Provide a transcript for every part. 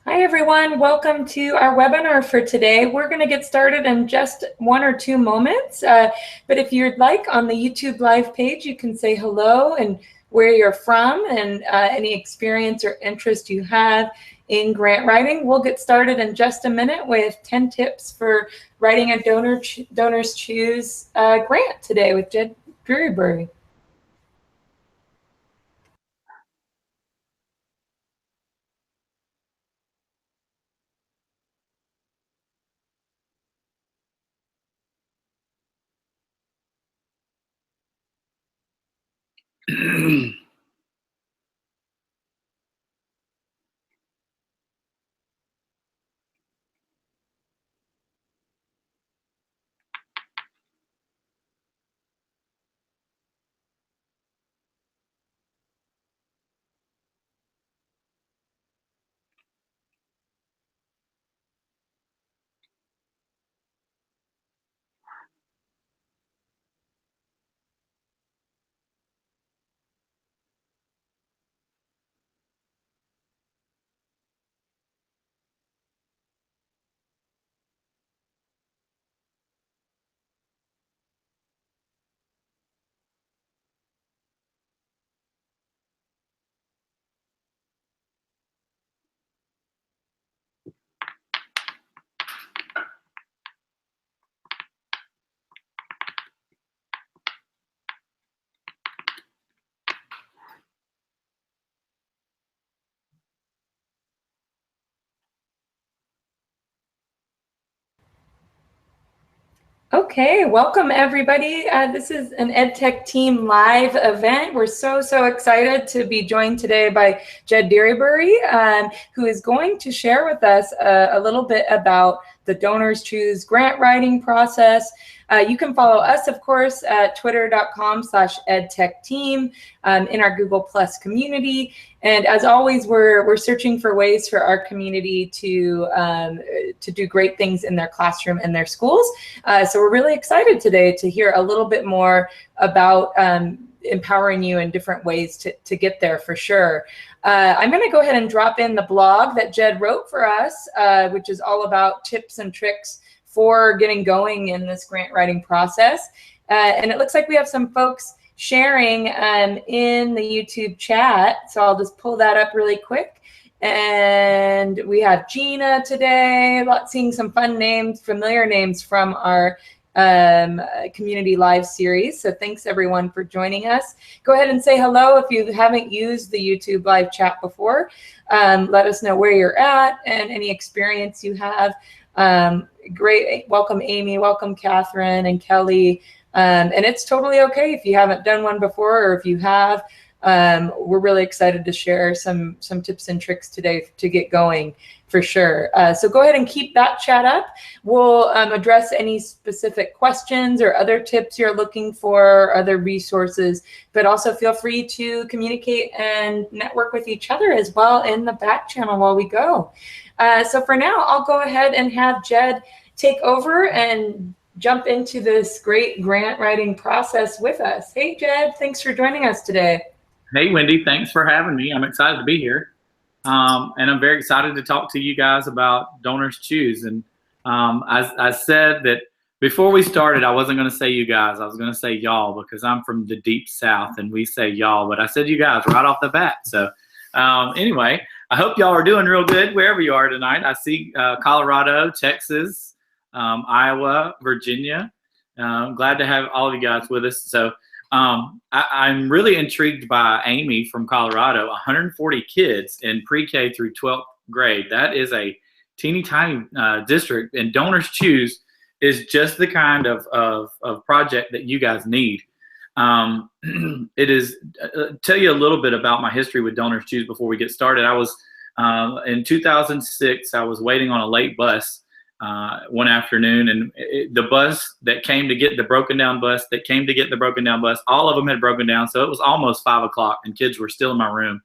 Hi everyone, welcome to our webinar for today. We're going to get started in just 1 or 2 moments, but if you'd like, on the YouTube live page, you can say hello and where you're from and any experience or interest you have in grant writing. We'll get started in just a minute with 10 tips for writing a Donors Choose grant today with Jed Drurybury. Okay, welcome everybody. This is an EdTechTeam live event. We're so excited to be joined today by Jed Drurybury, who is going to share with us a little bit about the Donors Choose grant writing process. You can follow us, of course, at twitter.com/edtechteam in our Google Plus community. And as always, we're searching for ways for our community to do great things in their classroom and their schools. So we're really excited today to hear a little bit more about empowering you in different ways to get there for sure. I'm going to go ahead and drop in the blog that Jed wrote for us, which is all about tips and tricks for getting going in this grant writing process. And it looks like we have some folks sharing in the YouTube chat. So I'll just pull that up really quick. And we have Gina today, seeing some fun names, familiar names from our community live series. So thanks everyone for joining us. Go ahead and say hello if you haven't used the YouTube live chat before. Let us know where you're at and any experience you have. Great, welcome Amy, welcome Catherine and Kelly. And it's totally okay if you haven't done one before, or if you have. We're really excited to share some tips and tricks today to get going for sure. So go ahead and keep that chat up. We'll address any specific questions or other tips you're looking for, other resources, but also feel free to communicate and network with each other as well in the back channel while we go. So for now, I'll go ahead and have Jed take over and jump into this great grant writing process with us. Hey, Jed, thanks for joining us today. Hey, Wendy, thanks for having me. I'm excited to be here. And I'm very excited to talk to you guys about Donors Choose. And I said that before we started, I wasn't going to say you guys. I was going to say y'all, because I'm from the deep South and we say y'all. But I said you guys right off the bat. So anyway, I hope y'all are doing real good wherever you are tonight. I see Colorado, Texas, Iowa, Virginia. Glad to have all of you guys with us. So I'm really intrigued by Amy from Colorado, 140 kids in pre-K through 12th grade. That is a teeny tiny district, and Donors Choose is just the kind of project that you guys need. It is, tell you a little bit about my history with Donors Choose before we get started. I was, in 2006, I was waiting on a late bus one afternoon, and the bus that came to get the broken down bus, all of them had broken down. So it was almost 5 o'clock and kids were still in my room.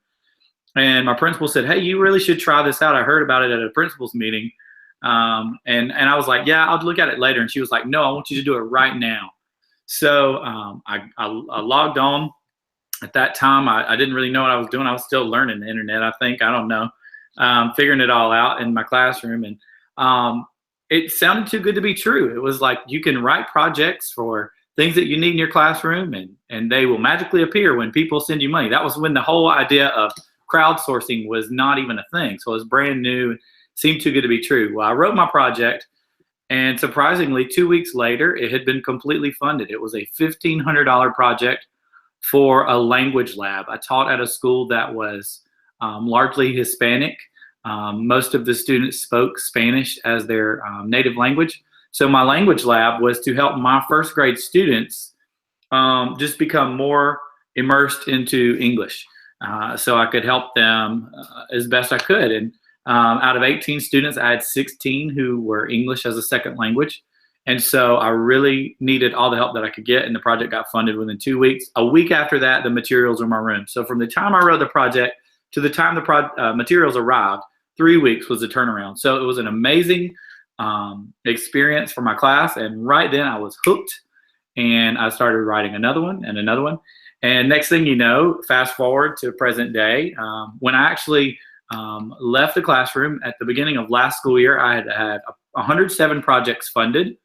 And my principal said, "Hey, you really should try this out. I heard about it at a principal's meeting." And I was like, "Yeah, I'll look at it later." And she was like, "No, I want you to do it right now." So I logged on. At that time, I didn't really know what I was doing. I was still learning the internet, I think. I don't know. Figuring it all out in my classroom. And it sounded too good to be true. It was like you can write projects for things that you need in your classroom, and they will magically appear when people send you money. That was when the whole idea of crowdsourcing was not even a thing. So it was brand new, seemed too good to be true. Well, I wrote my project, and surprisingly, 2 weeks later, it had been completely funded. It was a $1,500 project for a language lab. I taught at a school that was largely Hispanic. Most of the students spoke Spanish as their native language. So my language lab was to help my first grade students just become more immersed into English. So I could help them as best I could. And out of 18 students, I had 16 who were English as a second language. And so I really needed all the help that I could get, and the project got funded within 2 weeks. A week after that, the materials were in my room. So from the time I wrote the project to the time the materials arrived, 3 weeks was the turnaround. So it was an amazing experience for my class. And right then I was hooked, and I started writing another one and another one. And next thing you know, fast forward to present day, when I actually left the classroom at the beginning of last school year, I had 107 projects funded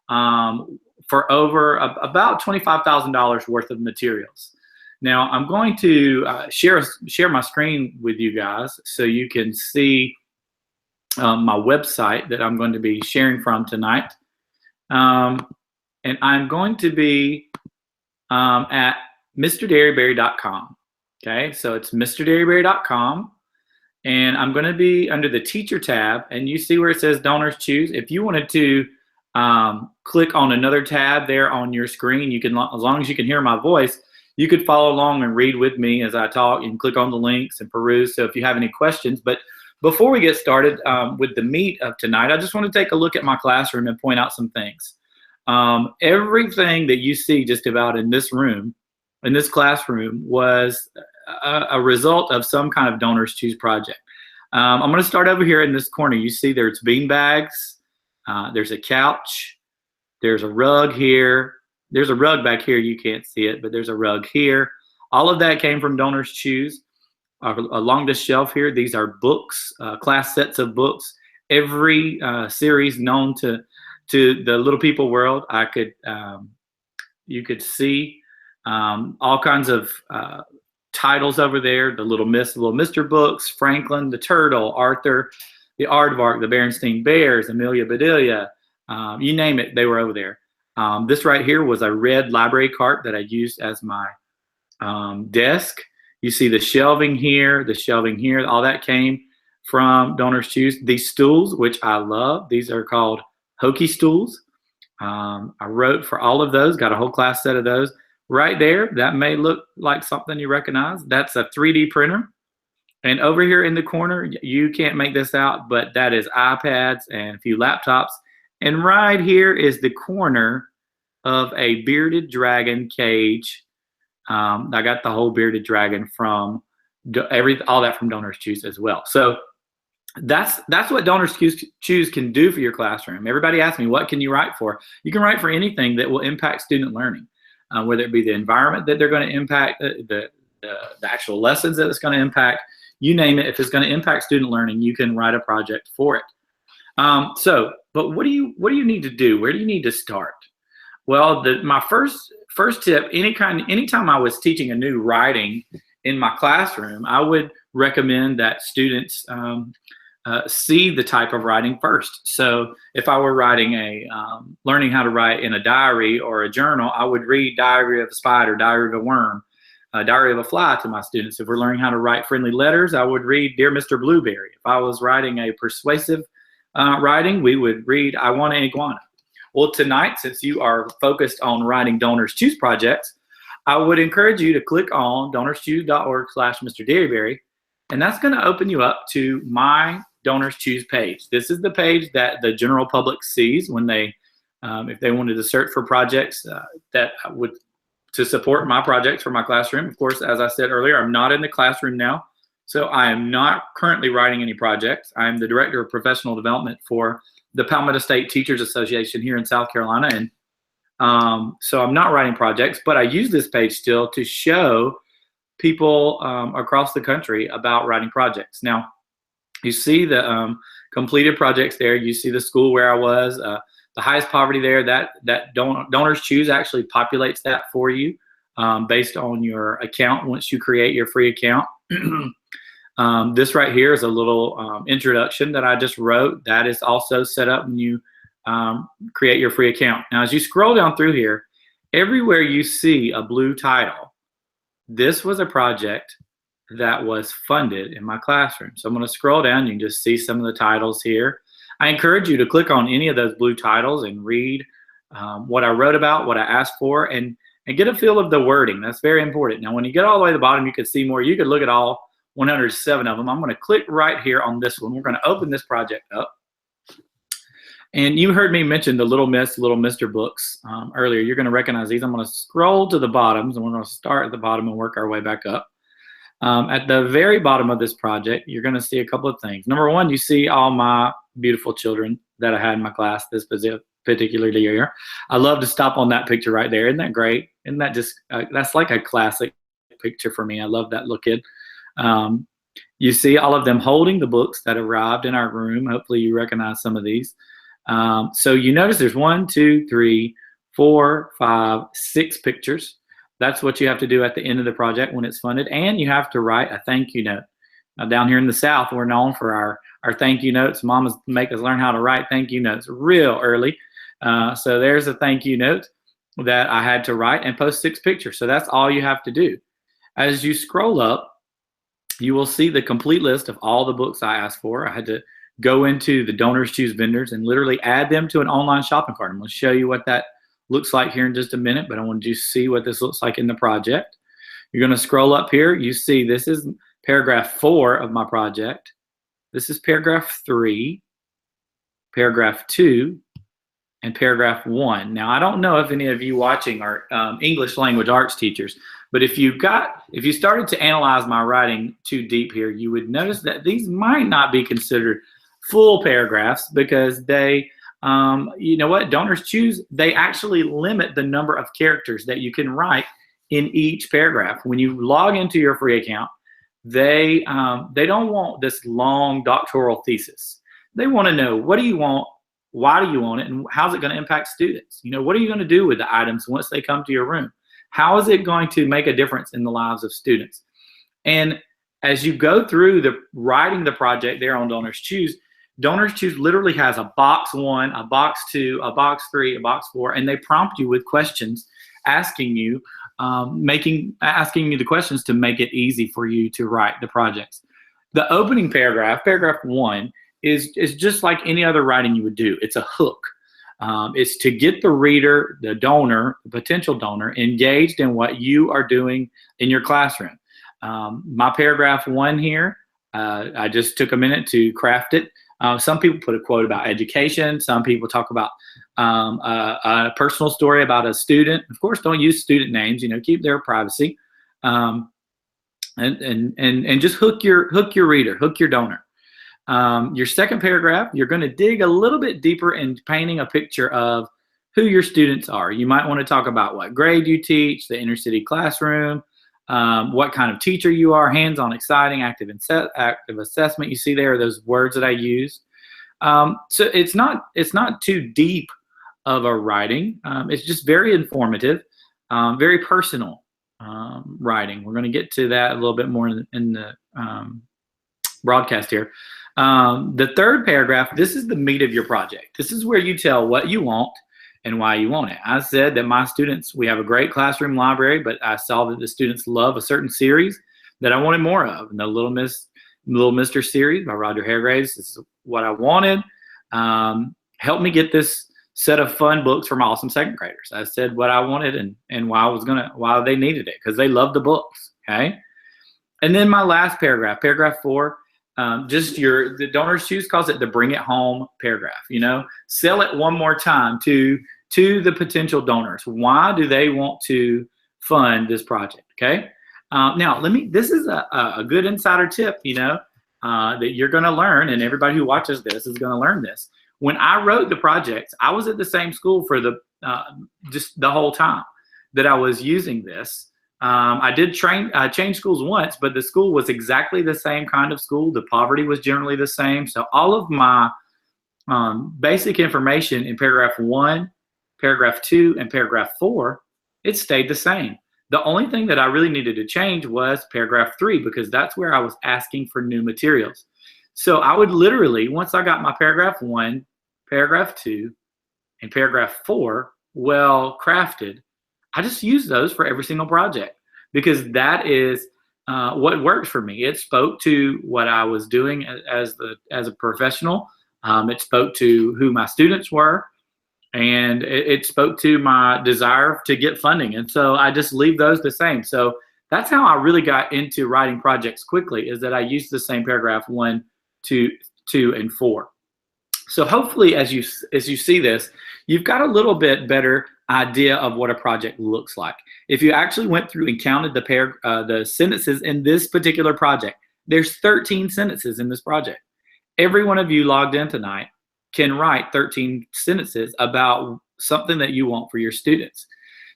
for over about $25,000 worth of materials. Now I'm going to share my screen with you guys so you can see my website that I'm going to be sharing from tonight. And I'm going to be at MrDairyberry.com. Okay, so it's MrDairyberry.com. And I'm going to be under the teacher tab, and you see where it says Donors Choose. If you wanted to click on another tab there on your screen, you can, as long as you can hear my voice, you could follow along and read with me as I talk. You can click on the links and peruse. So if you have any questions, but before we get started with the meat of tonight, I just want to take a look at my classroom and point out some things. Everything that you see just about in this room, in this classroom, was a result of some kind of Donors Choose project. I'm going to start over here in this corner. You see there's bean bags, there's a couch, there's a rug here, there's a rug back here, you can't see it, but there's a rug here. All of that came from Donors Choose. Along this shelf here, these are books, class sets of books. Every series known to the little people world, you could see all kinds of titles over there: the Little Miss, the Little Mr. books, Franklin, the Turtle, Arthur, the Aardvark, the Berenstain Bears, Amelia Bedelia, you name it, they were over there. This right here was a red library cart that I used as my desk. You see the shelving here, all that came from Donors Choose. These stools, which I love, these are called Hokey stools. I wrote for all of those, got a whole class set of those. Right there, that may look like something you recognize. That's a 3D printer. And over here in the corner, you can't make this out, but that is iPads and a few laptops. And right here is the corner of a bearded dragon cage. I got the whole bearded dragon from all that from Donors Choose as well. So that's what Donors Choose can do for your classroom. Everybody asks me, what can you write for? You can write for anything that will impact student learning, whether it be the environment that they're going to impact, the actual lessons that it's going to impact, you name it. If it's going to impact student learning, you can write a project for it. But what do you need to do? Where do you need to start? Well, my first tip, anytime I was teaching a new writing in my classroom, I would recommend that students see the type of writing first. So if I were writing learning how to write in a diary or a journal, I would read Diary of a Spider, Diary of a Worm, Diary of a Fly to my students. If we're learning how to write friendly letters, I would read Dear Mr. Blueberry. If I was writing a persuasive writing, we would read I Want an Iguana. Well, tonight, since you are focused on writing Donors Choose projects, I would encourage you to click on donorschoose.org/Mr. Derryberry, and that's going to open you up to my Donors Choose page. This is the page that the general public sees when they, if they wanted to search for projects that would to support my projects for my classroom. Of course, as I said earlier, I'm not in the classroom now, so I am not currently writing any projects. I'm the Director of Professional Development for the Palmetto State Teachers Association here in South Carolina, and so I'm not writing projects, but I use this page still to show people across the country about writing projects. Now, you see the completed projects there. You see the school where I was, the highest poverty there. That Donors Choose actually populates that for you based on your account once you create your free account. This right here is a little introduction that I just wrote. That is also set up when you create your free account. Now, as you scroll down through here, everywhere you see a blue title, this was a project that was funded in my classroom. So I'm going to scroll down. You can just see some of the titles here. I encourage you to click on any of those blue titles and read what I wrote about, what I asked for, and get a feel of the wording. That's very important. Now, when you get all the way to the bottom, you could see more. You could look at all 107 of them. I'm going to click right here on this one. We're going to open this project up. And you heard me mention the Little Miss, Little Mr. books earlier. You're going to recognize these. I'm going to scroll to the bottoms, and we're going to start at the bottom and work our way back up. At the very bottom of this project, you're going to see a couple of things. Number one, you see all my beautiful children that I had in my class this particular year. I love to stop on that picture right there. Isn't that great? Isn't that just, that's like a classic picture for me. I love that little kid. You see all of them holding the books that arrived in our room. Hopefully you recognize some of these. So you notice there's 1, 2, 3, 4, 5, 6 pictures. That's what you have to do at the end of the project when it's funded, and you have to write a thank you note. Now, down here in the South, we're known for our thank you notes. Mamas make us learn how to write thank you notes real early. So there's a thank you note that I had to write and post 6 pictures. So that's all you have to do. As you scroll up, you will see the complete list of all the books I asked for. I had to go into the Donors Choose vendors and literally add them to an online shopping cart. I'm going to show you what that looks like here in just a minute, but I want you to see what this looks like in the project. You're going to scroll up here. You see this is paragraph 4 of my project. This is paragraph 3, paragraph 2, and paragraph 1. Now, I don't know if any of you watching are English language arts teachers, but if you started to analyze my writing too deep here, you would notice that these might not be considered full paragraphs because they, you know what, Donors Choose, they actually limit the number of characters that you can write in each paragraph. When you log into your free account, they don't want this long doctoral thesis. They want to know, what do you want, why do you want it, and how's it going to impact students? You know, what are you going to do with the items once they come to your room? How is it going to make a difference in the lives of students? And as you go through the writing the project there on Donors Choose literally has a box 1, a box 2, a box 3, a box 4, and they prompt you with questions, asking you the questions to make it easy for you to write the projects. The opening paragraph, paragraph 1, is just like any other writing you would do. It's a hook. It's to get the reader, the donor, the potential donor, engaged in what you are doing in your classroom. My paragraph 1 here, I just took a minute to craft it. Some people put a quote about education. Some people talk about a personal story about a student. Of course, don't use student names. You know, keep their privacy, and just hook your reader, hook your donor. Your second paragraph, you're going to dig a little bit deeper in painting a picture of who your students are. You might want to talk about what grade you teach, the inner city classroom, what kind of teacher you are, hands-on, exciting, active assessment. You see there are those words that I use. So it's not too deep of a writing. It's just very informative, very personal writing. We're going to get to that a little bit more in the broadcast here. The third paragraph, this is the meat of your project. This is where you tell what you want and why you want it. I said that my students, we have a great classroom library, but I saw that the students love a certain series that I wanted more of. And the Little Mr. series by Roger Hargraves is what I wanted. help me get this set of fun books for my awesome second graders. I said what I wanted and why they needed it, because they love the books. Okay. And then my last paragraph, paragraph 4, the Donors Choose calls it the bring it home paragraph. Sell it one more time to the potential donors. Why do they want to fund this project? Okay. Now this is a good insider tip, that you're going to learn, and everybody who watches this is going to learn this. When I wrote the projects, I was at the same school for just the whole time that I was using this. I did change schools once, but the school was exactly the same kind of school. The poverty was generally the same. So all of my basic information in paragraph 1, paragraph 2, and paragraph 4, it stayed the same. The only thing that I really needed to change was paragraph 3, because that's where I was asking for new materials. So I would literally, once I got my paragraph 1, paragraph 2, and paragraph 4 well crafted, I just use those for every single project, because that is what worked for me. It spoke to what I was doing as a professional. It spoke to who my students were, and it spoke to my desire to get funding. And so I just leave those the same. So that's how I really got into writing projects quickly, is that I used the same paragraph 1, 2, and 4. So hopefully as you see this, you've got a little bit better idea of what a project looks like. If you actually went through and counted the sentences in this particular project, there's 13 sentences in this project. Every one of you logged in tonight can write 13 sentences about something that you want for your students.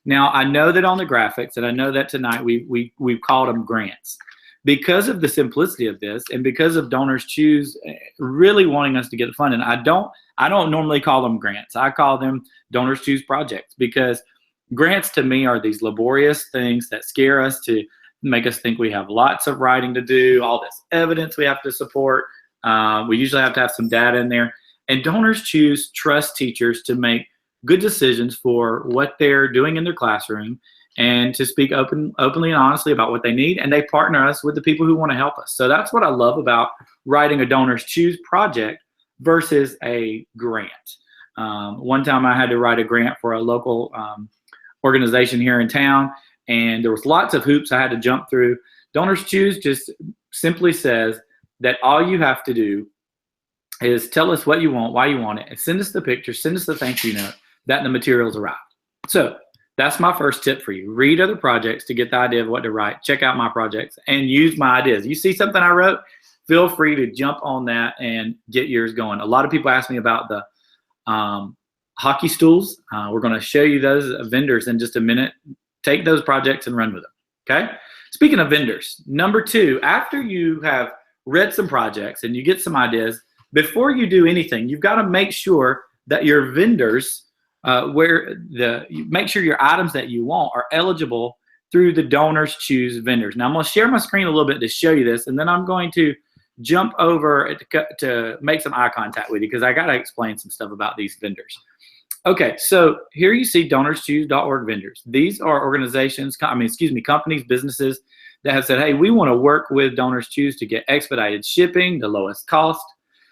Now, I know that on the graphics, and I know that tonight we've called them grants. Because of the simplicity of this, and because of Donors Choose really wanting us to get funding, I don't normally call them grants. I call them Donors Choose projects, because grants to me are these laborious things that scare us, to make us think we have lots of writing to do, all this evidence we have to support. We usually have to have some data in there. And Donors Choose trust teachers to make good decisions for what they're doing in their classroom, and to speak openly and honestly about what they need, and they partner us with the people who want to help us. So that's what I love about writing a Donors Choose project versus a grant. One time I had to write a grant for a local organization here in town, and there was lots of hoops I had to jump through. Donors Choose just simply says that all you have to do is tell us what you want, why you want it, and send us the picture, send us the thank you note, that the materials arrive. So that's my first tip for you. Read other projects to get the idea of what to write. Check out my projects and use my ideas. You see something I wrote, feel free to jump on that and get yours going. A lot of people ask me about the hockey stools. We're going to show you those vendors in just a minute. Take those projects and run with them. Okay? Speaking of vendors, number 2, after you have read some projects and you get some ideas, before you do anything, you've got to make sure that your vendors, make sure your items that you want are eligible through the Donors Choose vendors. Now I'm going to share my screen a little bit to show you this, and then I'm going to jump over to make some eye contact with you, because I got to explain some stuff about these vendors. Okay, so here you see DonorsChoose.org vendors. These are organizations, companies, businesses that have said, hey, we want to work with Donors Choose to get expedited shipping, the lowest cost.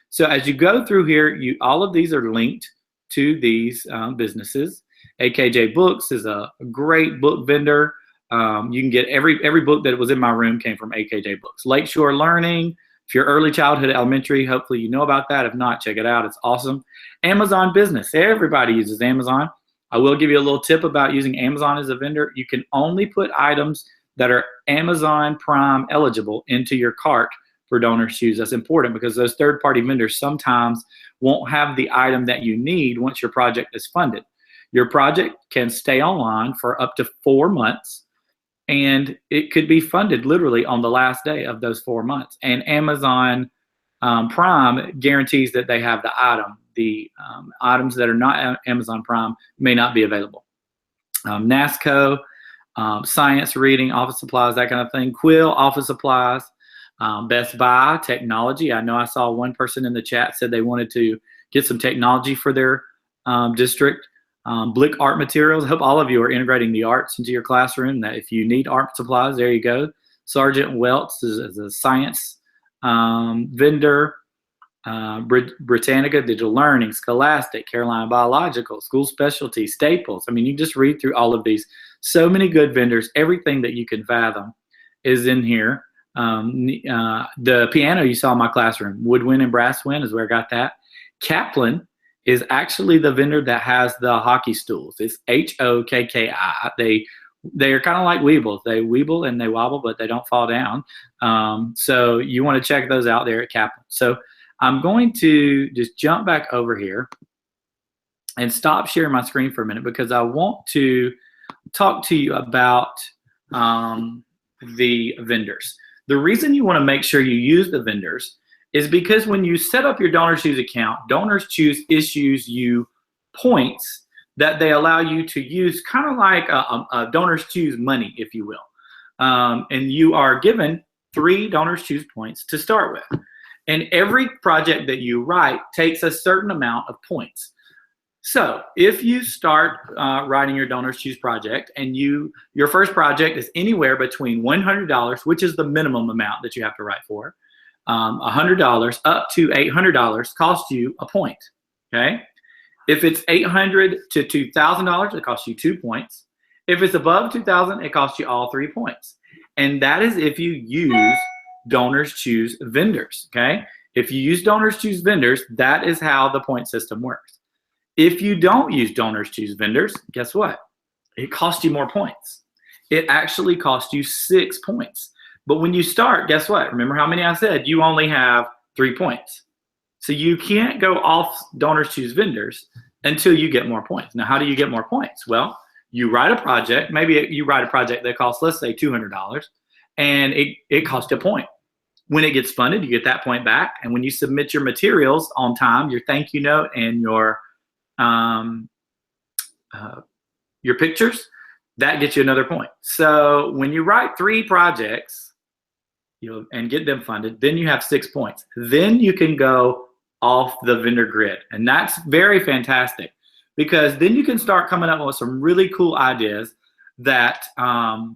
So as you go through here, all of these are linked to these businesses. AKJ Books is a great book vendor. You can get every book that was in my room came from AKJ Books. Lakeshore Learning, if you're early childhood elementary, hopefully you know about that. If not, check it out. It's awesome. Amazon Business. Everybody uses Amazon. I will give you a little tip about using Amazon as a vendor. You can only put items that are Amazon Prime eligible into your cart for Donors Choose. That's important, because those third-party vendors sometimes won't have the item that you need once your project is funded. Your project can stay online for up to 4 months, and it could be funded literally on the last day of those 4 months. And Amazon Prime guarantees that they have the item. The items that are not Amazon Prime may not be available. NASCO, science reading, office supplies, that kind of thing. Quill, office supplies. Best Buy, technology. I know I saw one person in the chat said they wanted to get some technology for their district. Blick Art Materials. I hope all of you are integrating the arts into your classroom. That if you need art supplies, there you go. Sergeant Welts is a science vendor. Britannica Digital Learning, Scholastic, Carolina Biological, School Specialty, Staples. I mean, you just read through all of these. So many good vendors. Everything that you can fathom is in here. The piano you saw in my classroom, Woodwind and Brasswind is where I got that. Kaplan is actually the vendor that has the hockey stools. It's HOKKI. They are kind of like Weebles. They weeble and they wobble, but they don't fall down. So you want to check those out there at Kaplan. So I'm going to just jump back over here and stop sharing my screen for a minute because I want to talk to you about the vendors. The reason you want to make sure you use the vendors is because when you set up your DonorsChoose account, DonorsChoose issues you points that they allow you to use, kind of like a DonorsChoose money, if you will. And you are given 3 DonorsChoose points to start with. And every project that you write takes a certain amount of points. So if you start writing your DonorsChoose project and your first project is anywhere between $100, which is the minimum amount that you have to write for, $100 up to $800 costs you a point, okay? If it's $800 to $2,000, it costs you 2 points. If it's above $2,000, it costs you all 3 points. And that is if you use DonorsChoose vendors, okay? If you use DonorsChoose vendors, that is how the point system works. If you don't use DonorsChoose vendors, guess what? It costs you more points. It actually costs you 6 points. But when you start, guess what? Remember how many I said? You only have 3 points. So you can't go off DonorsChoose vendors until you get more points. Now, how do you get more points? Well, you write a project. Maybe you write a project that costs, let's say, $200, and it costs a point. When it gets funded, you get that point back. And when you submit your materials on time, your thank you note and your pictures, that gets you another point. So when you write 3 projects, and get them funded, then you have 6 points. Then you can go off the vendor grid. And that's very fantastic because then you can start coming up with some really cool ideas that, are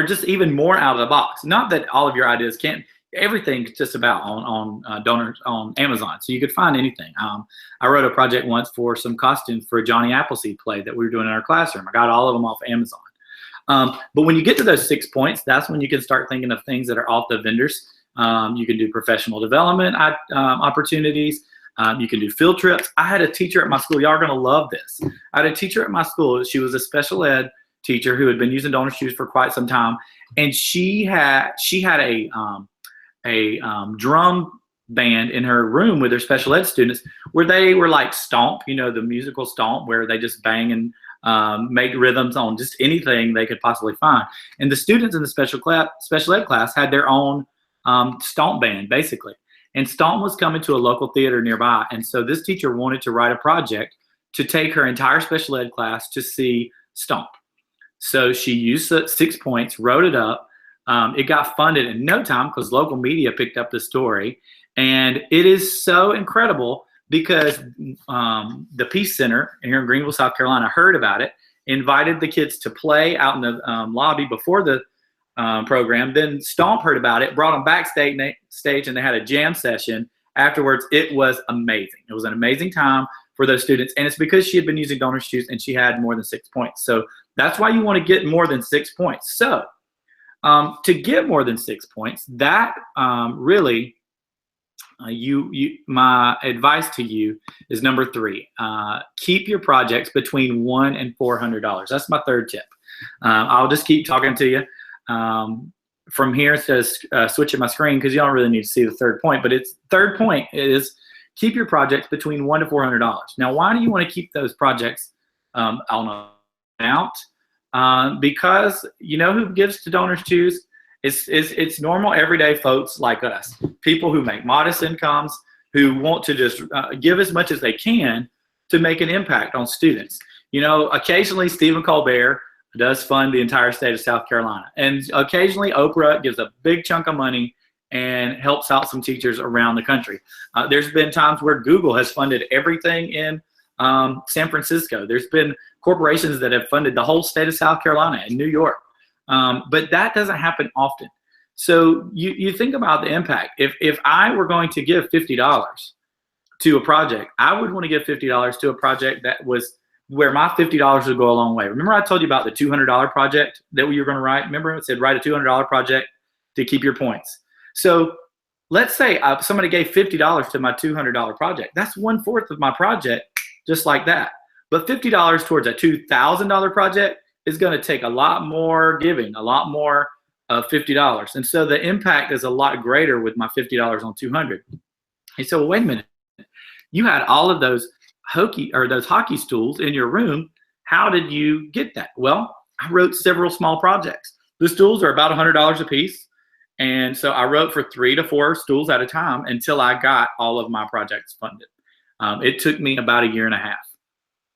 just even more out of the box. Not that all of your ideas can't, everything's just about on Amazon. So you could find anything. I wrote a project once for some costumes for a Johnny Appleseed play that we were doing in our classroom. I got all of them off Amazon. But when you get to those 6 points, that's when you can start thinking of things that are off the vendors. You can do professional development opportunities. You can do field trips. I had a teacher at my school. Y'all are going to love this. I had a teacher at my school. She was a special ed teacher who had been using DonorsChoose for quite some time. And she had a drum band in her room with her special ed students where they were like Stomp, the musical Stomp, where they just bang and make rhythms on just anything they could possibly find. And the students in the special ed class had their own Stomp band, basically. And Stomp was coming to a local theater nearby. And so this teacher wanted to write a project to take her entire special ed class to see Stomp. So she used 6 points, wrote it up. It got funded in no time because local media picked up the story. And it is so incredible because the Peace Center here in Greenville, South Carolina, heard about it, invited the kids to play out in the lobby before the program. Then Stomp heard about it, brought them backstage, and they had a jam session afterwards. It was amazing. It was an amazing time for those students, and it's because she had been using DonorsChoose and she had more than 6 points. So that's why you want to get more than 6 points. So to get more than 6 points, that really my advice to you is number 3. Keep your projects between $100 and $400. That's my 3rd tip. I'll just keep talking to you from here instead of switching my screen because you don't really need to see the 3rd point. But its 3rd point is keep your projects between $100 to $400. Now, why do you want to keep those projects on an amount? Because who gives to DonorsChoose? It's normal everyday folks like us, people who make modest incomes, who want to just give as much as they can to make an impact on students. Occasionally Stephen Colbert does fund the entire state of South Carolina. And occasionally Oprah gives a big chunk of money and helps out some teachers around the country. There's been times where Google has funded everything in San Francisco. There's been corporations that have funded the whole state of South Carolina and New York. But that doesn't happen often. So you think about the impact. If I were going to give $50 to a project, I would want to give $50 to a project that was where my $50 would go a long way. Remember I told you about the $200 project that we were going to write? Remember it said write a $200 project to keep your points. So let's say somebody gave $50 to my $200 project. That's 1/4 of my project, just like that. But $50 towards a $2,000 project is going to take a lot more giving, a lot more of $50. And so the impact is a lot greater with my $50 on 200. And so wait a minute, you had all of those hockey stools in your room. How did you get that? Well, I wrote several small projects. The stools are about $100 a piece. And so I wrote for 3 to 4 stools at a time until I got all of my projects funded. It took me about 1.5 years.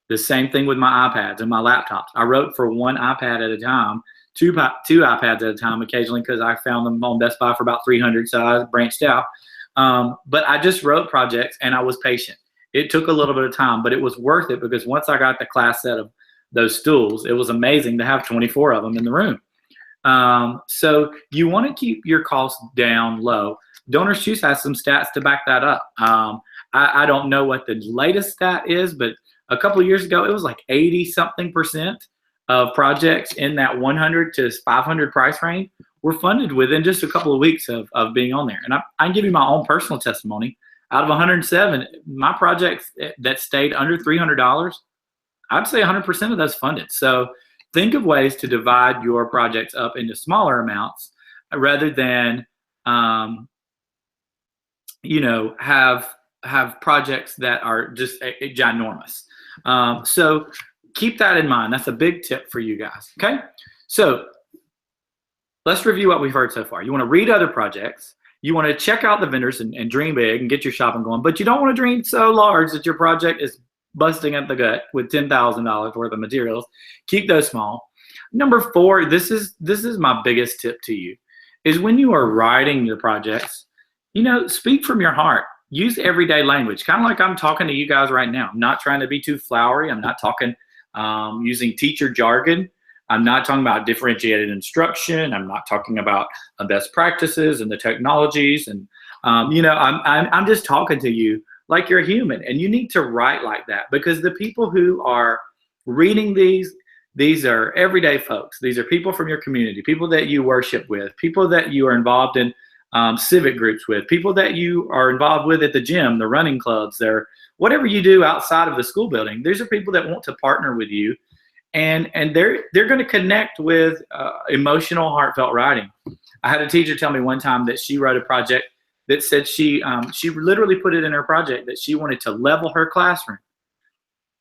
The same thing with my iPads and my laptops. I wrote for 1 iPad at a time, two iPads at a time occasionally, because I found them on Best Buy for about $300, so I branched out. But I just wrote projects and I was patient. It took a little bit of time, but it was worth it, because once I got the class set of those stools, it was amazing to have 24 of them in the room. So you want to keep your costs down low. Donors Choose has some stats to back that up. I don't know what the latest stat is, but a couple of years ago, it was like 80-something% of projects in that 100 to 500 price range were funded within just a couple of weeks of being on there. And I can give you my own personal testimony. Out of 107, my projects that stayed under $300, I'd say 100% of those funded. So think of ways to divide your projects up into smaller amounts rather than, have projects that are just ginormous. So keep that in mind. That's a big tip for you guys. Okay. So let's review what we've heard so far. You want to read other projects. You want to check out the vendors and dream big and get your shopping going, but you don't want to dream so large that your project is busting at the gut with $10,000 worth of materials. Keep those small. Number 4, this is my biggest tip to you, is when you are writing your projects, speak from your heart. Use everyday language, kind of like I'm talking to you guys right now. I'm not trying to be too flowery. I'm not talking using teacher jargon. I'm not talking about differentiated instruction. I'm not talking about best practices and the technologies. And, I'm just talking to you like you're human. And you need to write like that, because the people who are reading these are everyday folks. These are people from your community, people that you worship with, people that you are involved in civic groups with, people that you are involved with at the gym, the running clubs, whatever you do outside of the school building. These are people that want to partner with you, and they're going to connect with emotional, heartfelt writing. I had a teacher tell me one time that she wrote a project that said she literally put it in her project that she wanted to level her classroom.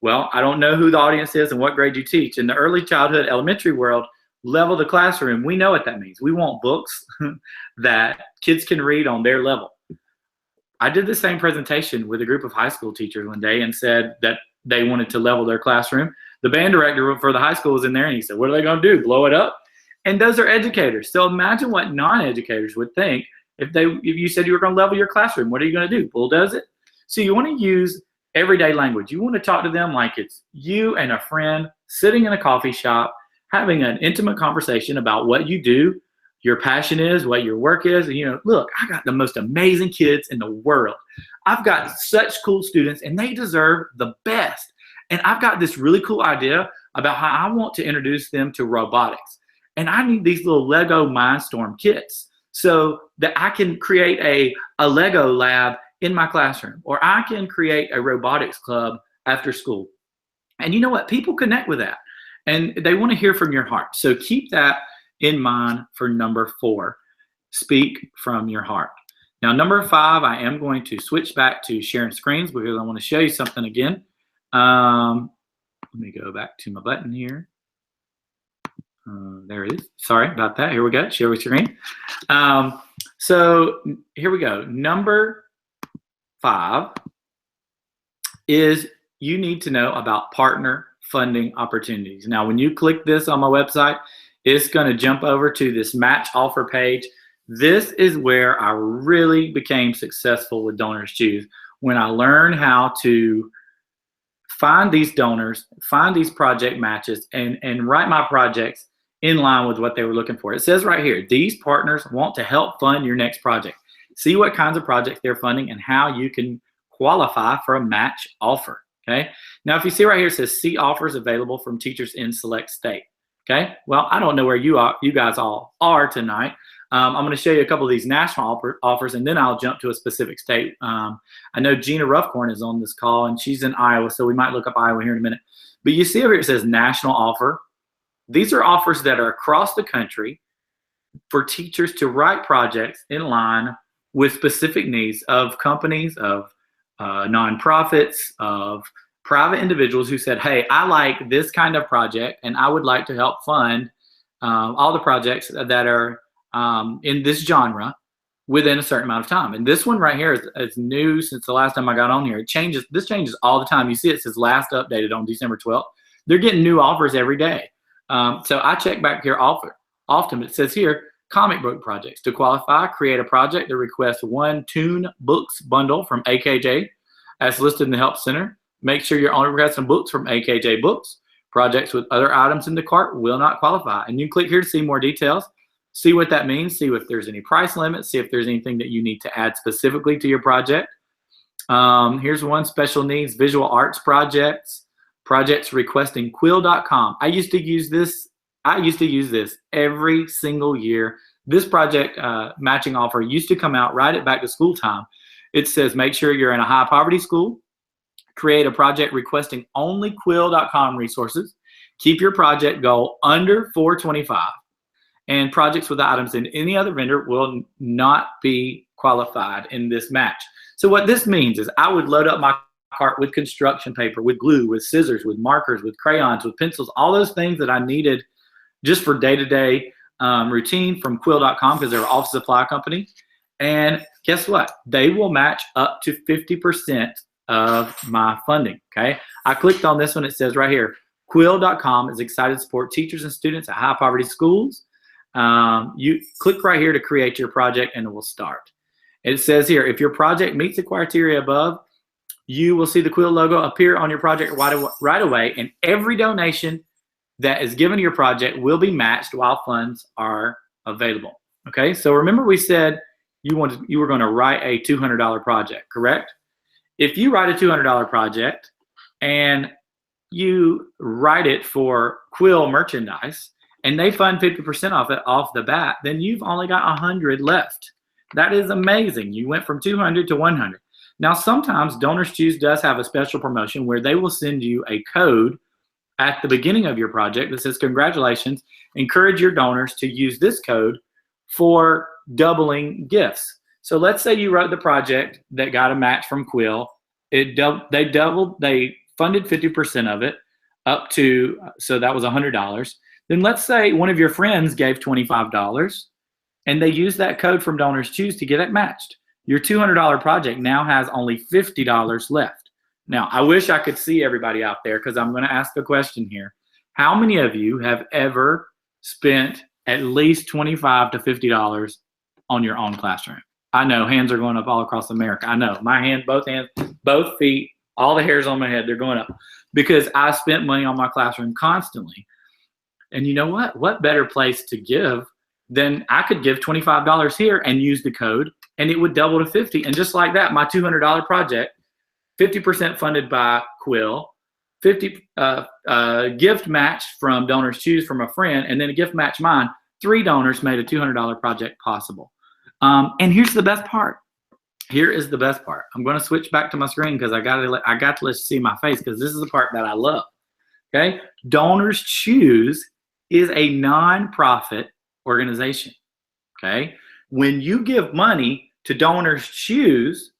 Well, I don't know who the audience is and what grade you teach. In the early childhood elementary world, level the classroom, we know what that means. We want books that kids can read on their level. I did the same presentation with a group of high school teachers one day and said that they wanted to level their classroom. The band director for the high school was in there and he said, what are they going to do, blow it up? And those are educators. So imagine what non-educators would think if you said you were going to level your classroom. What are you going to do, bulldoze it? So you want to use everyday language. You want to talk to them like it's you and a friend sitting in a coffee shop, having an intimate conversation about what you do, your passion is, what your work is. And, look, I got the most amazing kids in the world. I've got such cool students and they deserve the best. And I've got this really cool idea about how I want to introduce them to robotics. And I need these little Lego Mindstorm kits so that I can create a Lego lab in my classroom, or I can create a robotics club after school. And you know what? People connect with that and they want to hear from your heart. So keep that in mind for number 4, speak from your heart. Now, number 5, I am going to switch back to sharing screens because I want to show you something again. Let me go back to my button here. There it is. Sorry about that. Here we go. Share with screen. So here we go. Number 5 is you need to know about partner funding opportunities. Now, when you click this on my website, it's going to jump over to this match offer page. This is where I really became successful with Donors Choose, when I learned how to find these donors, find these project matches, and write my projects in line with what they were looking for. It says right here, these partners want to help fund your next project. See what kinds of projects they're funding and how you can qualify for a match offer. Okay. Now, if you see right here, it says see offers available from teachers in select state. Okay. Well, I don't know where you guys all are tonight. I'm going to show you a couple of these national offers, and then I'll jump to a specific state. I know Gina Ruffcorn is on this call, and she's in Iowa, so we might look up Iowa here in a minute. But you see over here, it says national offer. These are offers that are across the country for teachers to write projects in line with specific needs of companies, of nonprofits, of private individuals who said, hey, I like this kind of project, and I would like to help fund all the projects that are in this genre within a certain amount of time. And this one right here is new since the last time I got on here. This changes all the time. You see it says last updated on December 12th. They're getting new offers every day. So I check back here often. It says here, comic book projects. To qualify, create a project that requests one Toon Books bundle from AKJ as listed in the Help Center. Make sure you're only requesting books from AKJ Books. Projects with other items in the cart will not qualify. And you click here to see more details. See what that means. See if there's any price limits. See if there's anything that you need to add specifically to your project. Here's one, special needs visual arts projects. Projects requesting quill.com. I used to use this every single year. This project matching offer used to come out right at back to school time. It says make sure you're in a high poverty school. Create a project requesting only quill.com resources. Keep your project goal under 425. And projects with items in any other vendor will not be qualified in this match. So what this means is I would load up my cart with construction paper, with glue, with scissors, with markers, with crayons, with pencils, all those things that I needed just for day-to-day routine from quill.com because they're an office supply company. And guess what? They will match up to 50% of my funding, okay? I clicked on this one. It says right here, quill.com is excited to support teachers and students at high poverty schools. You click right here to create your project and it will start. It says here, if your project meets the criteria above, you will see the Quill logo appear on your project right away, and every donation that is given to your project will be matched while funds are available. Okay, so remember we said you were going to write a $200 project, correct? If you write a $200 project and you write it for Quill merchandise and they fund 50% off it off the bat, then you've only got 100 left. That is amazing. You went from 200 to 100. Now, sometimes Donors Choose does have a special promotion where they will send you a code at the beginning of your project that says, congratulations, encourage your donors to use this code for doubling gifts. So let's say you wrote the project that got a match from Quill. They funded 50% of it up to, so that was $100. Then let's say one of your friends gave $25 and they used that code from Donors Choose to get it matched. Your $200 project now has only $50 left. Now, I wish I could see everybody out there because I'm going to ask a question here. How many of you have ever spent at least $25 to $50 on your own classroom? I know hands are going up all across America. I know my hand, both hands, both feet, all the hairs on my head, they're going up because I spent money on my classroom constantly. And you know what? What better place to give than I could give $25 here and use the code and it would double to 50. And just like that, my $200 project, 50% funded by Quill, 50 gift match from Donors Choose from a friend, and then a gift match mine. 3 donors made a $200 project possible. And here's the best part. Here is the best part. I'm going to switch back to my screen because I got to let you see my face because this is the part that I love. Okay, Donors Choose is a nonprofit organization. Okay, when you give money to Donors Choose,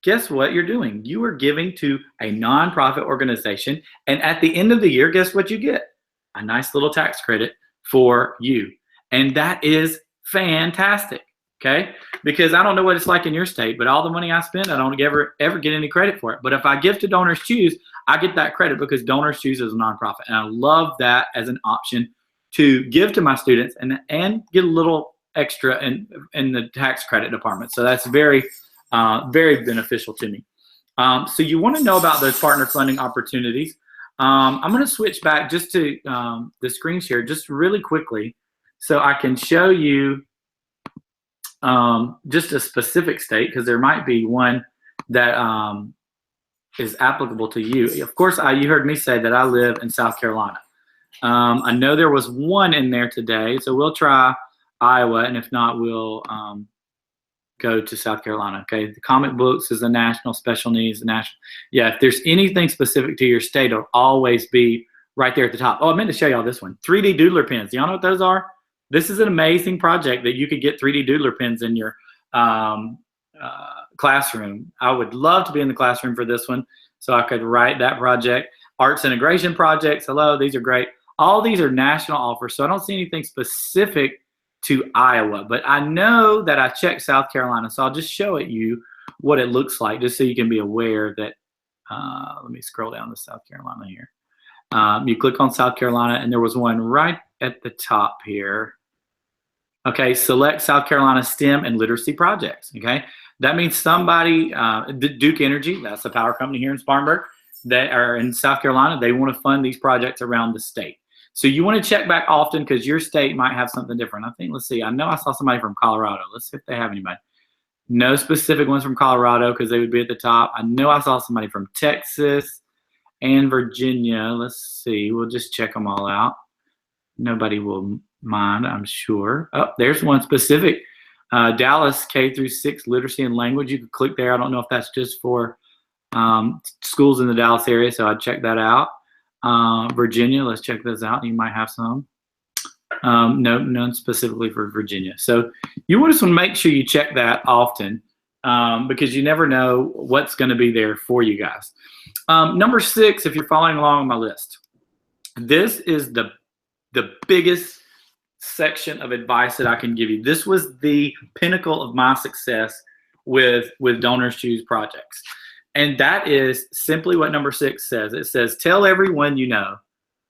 guess what you're doing? You are giving to a nonprofit organization, and at the end of the year, guess what you get? A nice little tax credit for you, and that is fantastic. Okay, because I don't know what it's like in your state, but all the money I spend, I don't ever get any credit for it. But if I give to Donors Choose, I get that credit because Donors Choose is a nonprofit, and I love that as an option to give to my students and get a little extra in the tax credit department. So that's very beneficial to me. So you want to know about those partner funding opportunities. I'm going to switch back just to the screen share just really quickly so I can show you just a specific state, because there might be one that is applicable to you. Of course, you heard me say that I live in South Carolina. I know there was one in there today, so we'll try Iowa, and if not, we'll go to South Carolina. Okay, the comic books is a national, special needs, a national. Yeah, if there's anything specific to your state, it'll always be right there at the top. Oh, I meant to show y'all this one. 3D doodler pens. Y'all know what those are? This is an amazing project that you could get 3D doodler pens in your classroom. I would love to be in the classroom for this one, so I could write that project. Arts integration projects. Hello, these are great. All these are national offers, so I don't see anything specific to Iowa, but I know that I checked South Carolina, so I'll just show you what it looks like, just so you can be aware that, let me scroll down to South Carolina here. You click on South Carolina, and there was one right at the top here. Okay, select South Carolina STEM and literacy projects, okay? That means somebody, Duke Energy, that's a power company here in Spartanburg, that are in South Carolina, they want to fund these projects around the state. So you want to check back often, because your state might have something different. I think, let's see, I know I saw somebody from Colorado. Let's see if they have anybody. No specific ones from Colorado, because they would be at the top. I know I saw somebody from Texas and Virginia. Let's see, we'll just check them all out. Nobody will mind, I'm sure. Oh, there's one specific. Dallas K-6 literacy and language. You could click there. I don't know if that's just for schools in the Dallas area, so I'd check that out. Virginia, let's check those out. You might have some. No, none specifically for Virginia. So you just want to make sure you check that often, because you never know what's going to be there for you guys. Number 6, if you're following along on my list, this is the biggest section of advice that I can give you. This was the pinnacle of my success with Donors Choose projects. And that is simply what number 6 says. It says, tell everyone you know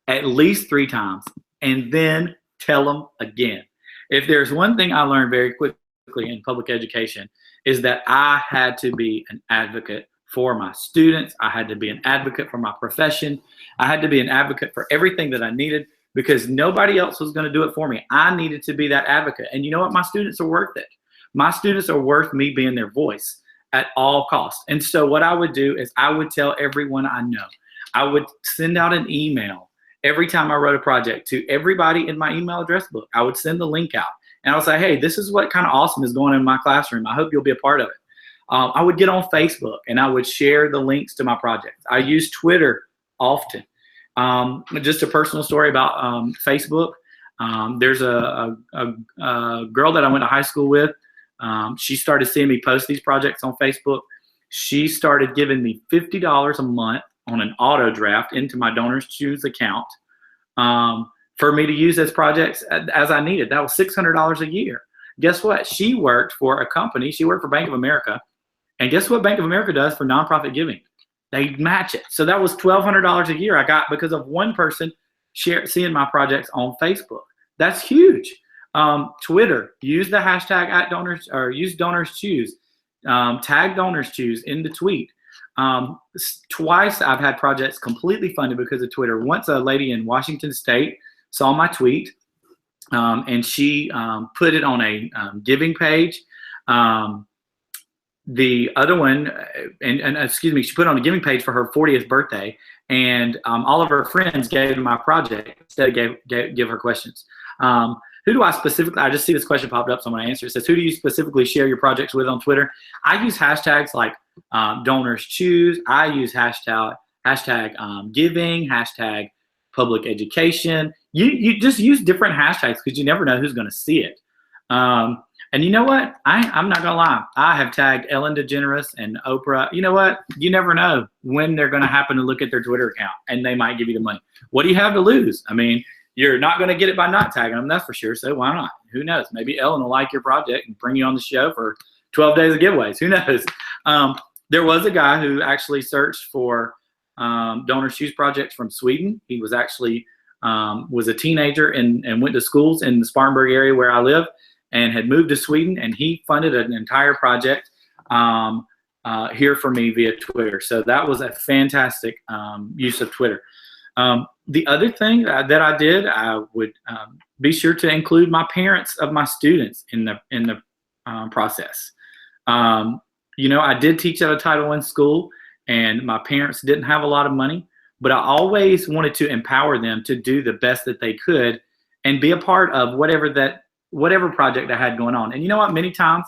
at least 3 times, and then tell them again. If there's one thing I learned very quickly in public education, is that I had to be an advocate for my students. I had to be an advocate for my profession. I had to be an advocate for everything that I needed, because nobody else was going to do it for me. I needed to be that advocate. And you know what? My students are worth it. My students are worth me being their voice at all costs. And so what I would do is I would tell everyone I know. I would send out an email every time I wrote a project to everybody in my email address book. I would send the link out, and I would say, hey, this is what kind of awesome is going on in my classroom. I hope you'll be a part of it. I would get on Facebook, and I would share the links to my projects. I use Twitter often. Just a personal story about Facebook. There's a girl that I went to high school with. She started seeing me post these projects on Facebook. She started giving me $50 a month on an auto draft into my Donors Choose account for me to use as projects as I needed. That was $600 a year. Guess what? She worked for a company. She worked for Bank of America. And guess what Bank of America does for nonprofit giving? They match it. So that was $1,200 a year I got because of one person seeing my projects on Facebook. That's huge. Twitter, use the hashtag @donors, or use Donors Choose. Tag Donors Choose in the tweet. Twice I've had projects completely funded because of Twitter. Once a lady in Washington State saw my tweet, and she put it on a giving page. The other one, and excuse me, she put it on a giving page for her 40th birthday, and all of her friends gave my project instead of give her questions. Who do I specifically, I just see this question popped up, so I'm going to answer. It says, who do you specifically share your projects with on Twitter? I use hashtags like Donors Choose. I use hashtag giving, hashtag public education. You just use different hashtags because you never know who's going to see it. And you know what? I'm not going to lie. I have tagged Ellen DeGeneres and Oprah. You know what? You never know when they're going to happen to look at their Twitter account, and they might give you the money. What do you have to lose? I mean, you're not going to get it by not tagging them, that's for sure. So why not? Who knows? Maybe Ellen will like your project and bring you on the show for 12 days of giveaways. Who knows? There was a guy who actually searched for Donors Choose projects from Sweden. He was actually was a teenager and went to schools in the Spartanburg area where I live, and had moved to Sweden, and he funded an entire project here for me via Twitter. So that was a fantastic use of Twitter. The other thing that I did, I would be sure to include my parents of my students in the process. You know, I did teach at a Title I school, and my parents didn't have a lot of money, but I always wanted to empower them to do the best that they could and be a part of whatever project I had going on. And you know what? Many times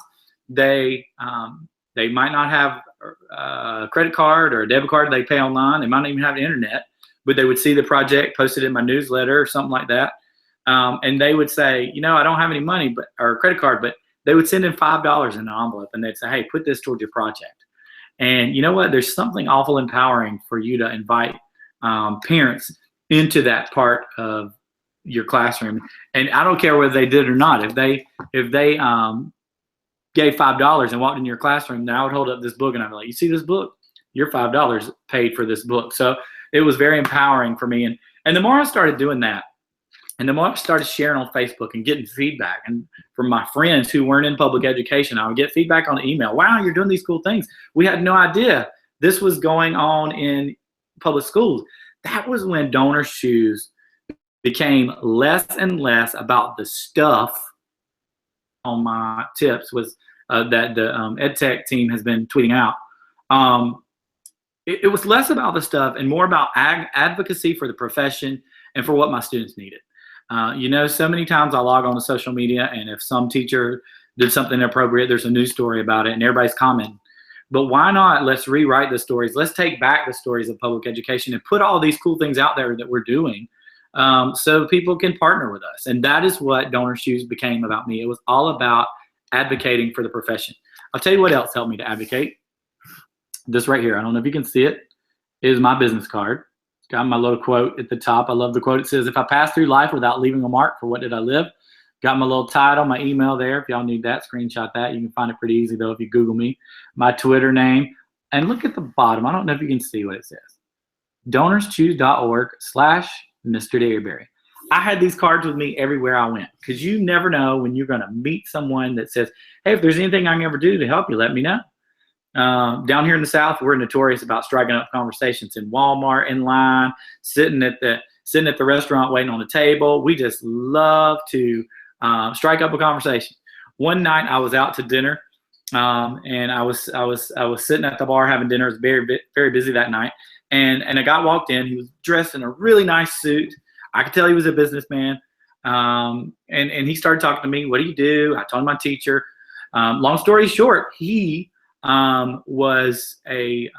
they might not have a credit card or a debit card they pay online. They might not even have the internet, but they would see the project posted in my newsletter or something like that. And they would say, you know, I don't have any money or a credit card, but they would send in $5 in an envelope, and they'd say, hey, put this towards your project. And you know what? There's something awful empowering for you to invite parents into that part of your classroom. And I don't care whether they did or not. If they gave $5 and walked in your classroom, then I would hold up this book and I'd be like, you see this book? Your $5 paid for this book. So it was very empowering for me. And the more I started doing that, and the more I started sharing on Facebook and getting feedback, and from my friends who weren't in public education, I would get feedback on email. Wow, you're doing these cool things. We had no idea this was going on in public schools. That was when Donors Choose became less and less about the stuff. On my tips was that the EdTech team has been tweeting out. It was less about the stuff and more about advocacy for the profession and for what my students needed. You know, so many times I log on to social media, and if some teacher did something inappropriate, there's a news story about it and everybody's commenting. But why not? Let's rewrite the stories. Let's take back the stories of public education and put all these cool things out there that we're doing, so people can partner with us. And that is what Donors Choose became about me. It was all about advocating for the profession. I'll tell you what else helped me to advocate. This right here, I don't know if you can see it, is my business card. It's got my little quote at the top. I love the quote. It says, if I pass through life without leaving a mark, for what did I live? Got my little title, my email there. If y'all need that, screenshot that. You can find it pretty easy, though, if you Google me. My Twitter name. And look at the bottom. I don't know if you can see what it says. DonorsChoose.org/Mr. Dairyberry. I had these cards with me everywhere I went, because you never know when you're going to meet someone that says, hey, if there's anything I can ever do to help you, let me know. Down here in the South, we're notorious about striking up conversations in Walmart, in line, sitting at the restaurant waiting on the table. We just love to strike up a conversation. One night I was out to dinner, and I was sitting at the bar having dinner. It was very, very busy that night, and a guy walked in. He was dressed in a really nice suit. I could tell he was a businessman, and he started talking to me. What do you do? I told him my teacher. Long story short, he was a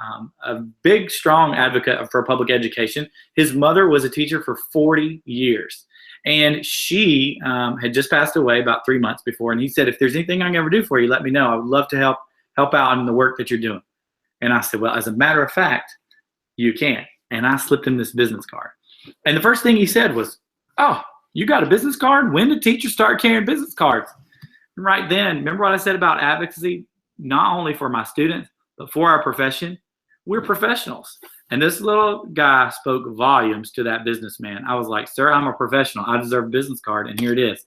big, strong advocate for public education. His mother was a teacher for 40 years, and she had just passed away about 3 months before. And he said, if there's anything I can ever do for you, let me know. I would love to help out in the work that you're doing. And I said, well, as a matter of fact, you can. And I slipped him this business card. And the first thing he said was, oh, you got a business card? When did teachers start carrying business cards? And right then, remember what I said about advocacy? Not only for my students, but for our profession. We're professionals. And this little guy spoke volumes to that businessman. I was like, sir, I'm a professional. I deserve a business card, and here it is.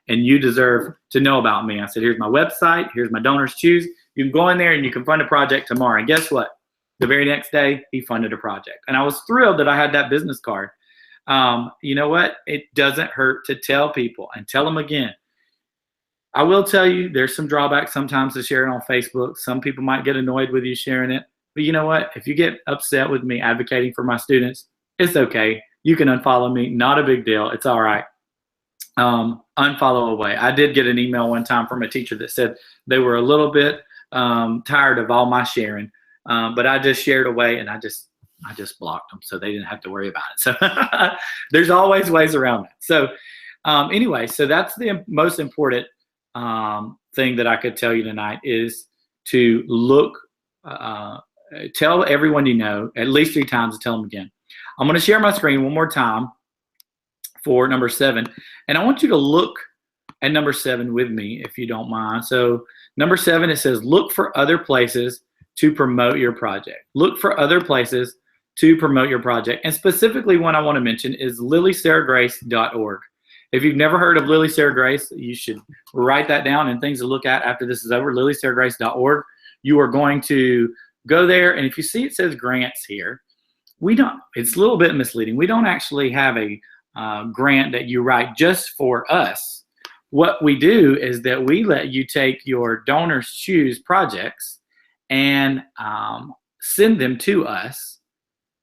And you deserve to know about me. I said, here's my website. Here's my Donors Choose. You can go in there and you can fund a project tomorrow. And guess what? The very next day, he funded a project. And I was thrilled that I had that business card. You know what? It doesn't hurt to tell people, and tell them again. I will tell you, there's some drawbacks sometimes to sharing on Facebook. Some people might get annoyed with you sharing it. But you know what? If you get upset with me advocating for my students, it's okay. You can unfollow me. Not a big deal. It's all right. Unfollow away. I did get an email one time from a teacher that said they were a little bit tired of all my sharing. But I just shared away, and I just blocked them, so they didn't have to worry about it. So there's always ways around that. So anyway, so that's the most important thing that I could tell you tonight, is to look, tell everyone you know at least 3 times, and tell them again. I'm going to share my screen one more time for number 7, and I want you to look at number 7 with me, if you don't mind. So number 7, it says, look for other places to promote your project. Look for other places to promote your project. And specifically, one I want to mention is LilySarahGrace.org. If you've never heard of LilySarahGrace, you should write that down and things to look at after this is over. LilySarahGrace.org. You are going to go there, and if you see it says grants here, we don't, it's a little bit misleading. We don't actually have a grant that you write just for us. What we do is that we let you take your Donors Choose projects and send them to us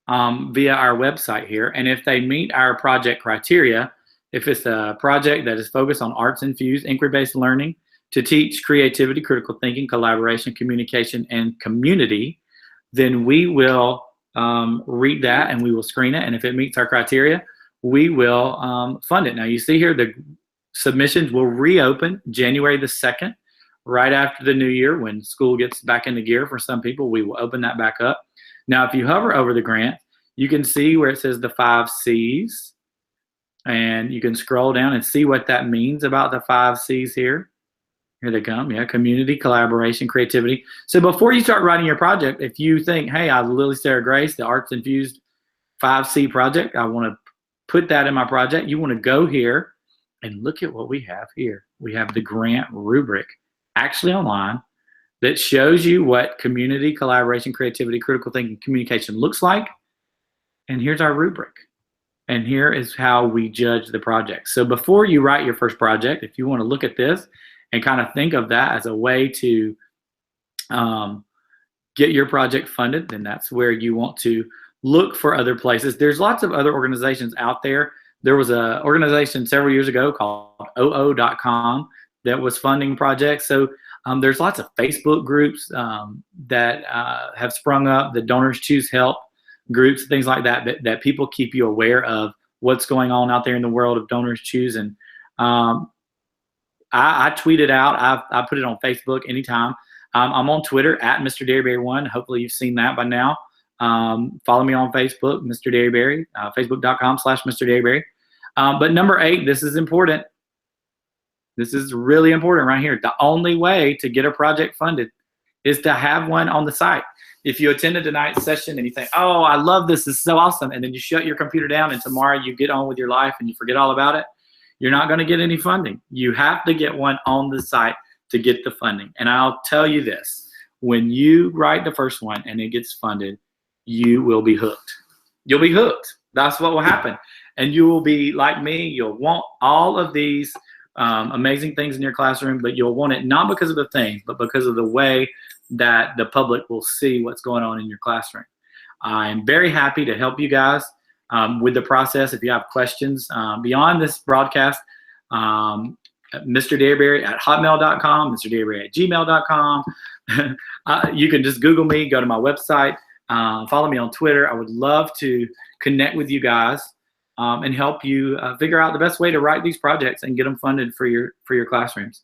via our website here. And if they meet our project criteria, if it's a project that is focused on arts-infused, inquiry-based learning to teach creativity, critical thinking, collaboration, communication, and community, then we will read that and we will screen it. And if it meets our criteria, we will fund it. Now you see here the submissions will reopen January the 2nd, right after the new year when school gets back into gear for some people. We will open that back up. Now, if you hover over the grant, you can see where it says the 5 C's, and you can scroll down and see what that means about the 5 C's here. Here they come, yeah, community, collaboration, creativity. So before you start writing your project, if you think, hey, I LilySarahGrace, the Arts Infused 5C project, I want to put that in my project, you want to go here and look at what we have here. We have the grant rubric, actually online, that shows you what community, collaboration, creativity, critical thinking, communication looks like. And here's our rubric. And here is how we judge the project. So before you write your first project, if you want to look at this and kind of think of that as a way to get your project funded, then that's where you want to look for other places. There's lots of other organizations out there. There was an organization several years ago called oo.com that was funding projects. So there's lots of Facebook groups that have sprung up, the Donors Choose Help groups, things like that, that people keep you aware of what's going on out there in the world of Donors Choose. And I tweet it out. I put it on Facebook anytime. I'm on Twitter at Mr. Derryberry1. Hopefully you've seen that by now. Follow me on Facebook, Mr. Derryberry, facebook.com/Mr. Derryberry. But number 8, this is important. This is really important right here. The only way to get a project funded is to have one on the site. If you attended tonight's session and you think, oh, I love this, this is so awesome, and then you shut your computer down and tomorrow you get on with your life and you forget all about it, you're not going to get any funding. You have to get one on the site to get the funding. And I'll tell you this, when you write the first one and it gets funded, you will be hooked. You'll be hooked. That's what will happen. And you will be like me. You'll want all of these amazing things in your classroom, but you'll want it not because of the things, but because of the way that the public will see what's going on in your classroom. I'm very happy to help you guys with the process. If you have questions beyond this broadcast, Mr. Derryberry at hotmail.com, Mr. Derryberry at gmail.com. You can just Google me, go to my website, follow me on Twitter. I would love to connect with you guys and help you figure out the best way to write these projects and get them funded for your classrooms.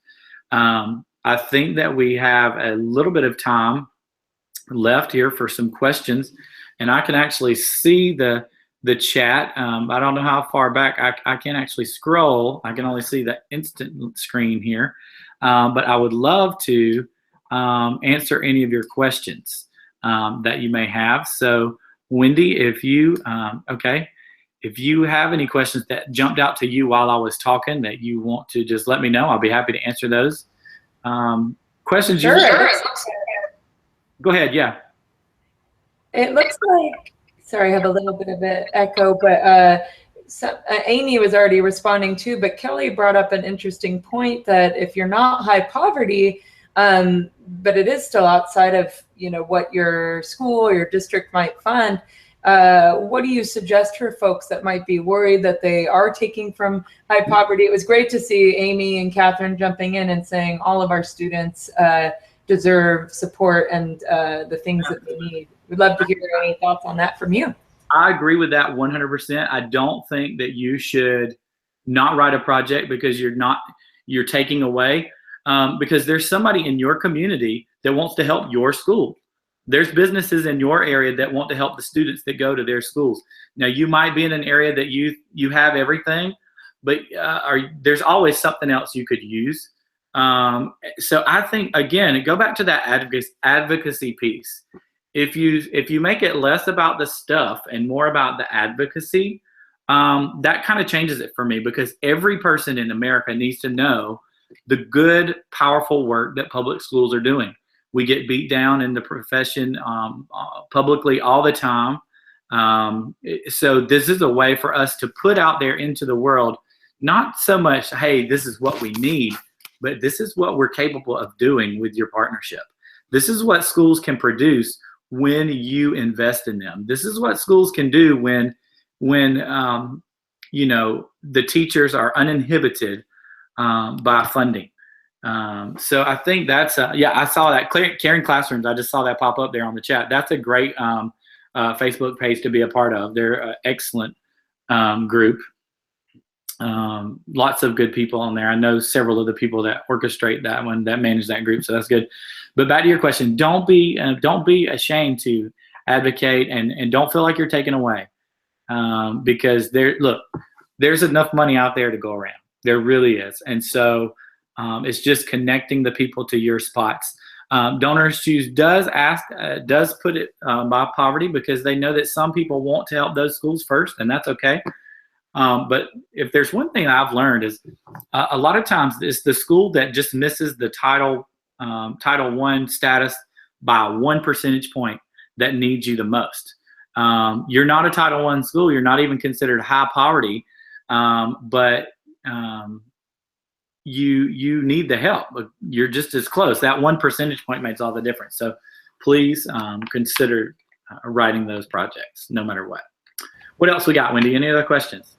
I think that we have a little bit of time left here for some questions, and I can actually see the chat. I don't know how far back I can actually scroll. I can only see the instant screen here, but I would love to answer any of your questions that you may have. So Wendy, if you if you have any questions that jumped out to you while I was talking that you want to just let me know, I'll be happy to answer those. Questions? Sure. Go ahead, yeah. It looks like, sorry, I have a little bit of an echo, but Amy was already responding too, but Kelly brought up an interesting point that if you're not high poverty, but it is still outside of, what your school or your district might fund, what do you suggest for folks that might be worried that they are taking from high poverty? It was great to see Amy and Catherine jumping in and saying all of our students deserve support and the things that they need. We'd love to hear any thoughts on that from you. I agree with that 100%. I don't think that you should not write a project because you're taking away, because there's somebody in your community that wants to help your school. There's businesses in your area that want to help the students that go to their schools. Now, you might be in an area that you have everything, but there's always something else you could use. So I think, again, go back to that advocacy piece. If you make it less about the stuff and more about the advocacy, that kind of changes it for me, because every person in America needs to know the good, powerful work that public schools are doing. We get beat down in the profession publicly all the time. So this is a way for us to put out there into the world, not so much, hey, this is what we need, but this is what we're capable of doing with your partnership. This is what schools can produce when you invest in them. This is what schools can do when you know, the teachers are uninhibited by funding. So I think that's, yeah, I saw that. Caring Classrooms, I just saw that pop up there on the chat. That's a great Facebook page to be a part of. They're an excellent group. Lots of good people on there. I know several of the people that orchestrate that one, that manage that group, so that's good. But back to your question, don't be ashamed to advocate, and don't feel like you're taken away, because there's enough money out there to go around. There really is. And so it's just connecting the people to your spots. Donors Choose does put it by poverty, because they know that some people want to help those schools first, and that's okay. But if there's one thing I've learned is a lot of times it's the school that just misses the Title I status by 1 percentage point that needs you the most. You're not a Title I school. You're not even considered high poverty, but you need the help. You're just as close. That 1 percentage point makes all the difference. So please consider writing those projects, no matter what. What else we got, Wendy? Any other questions?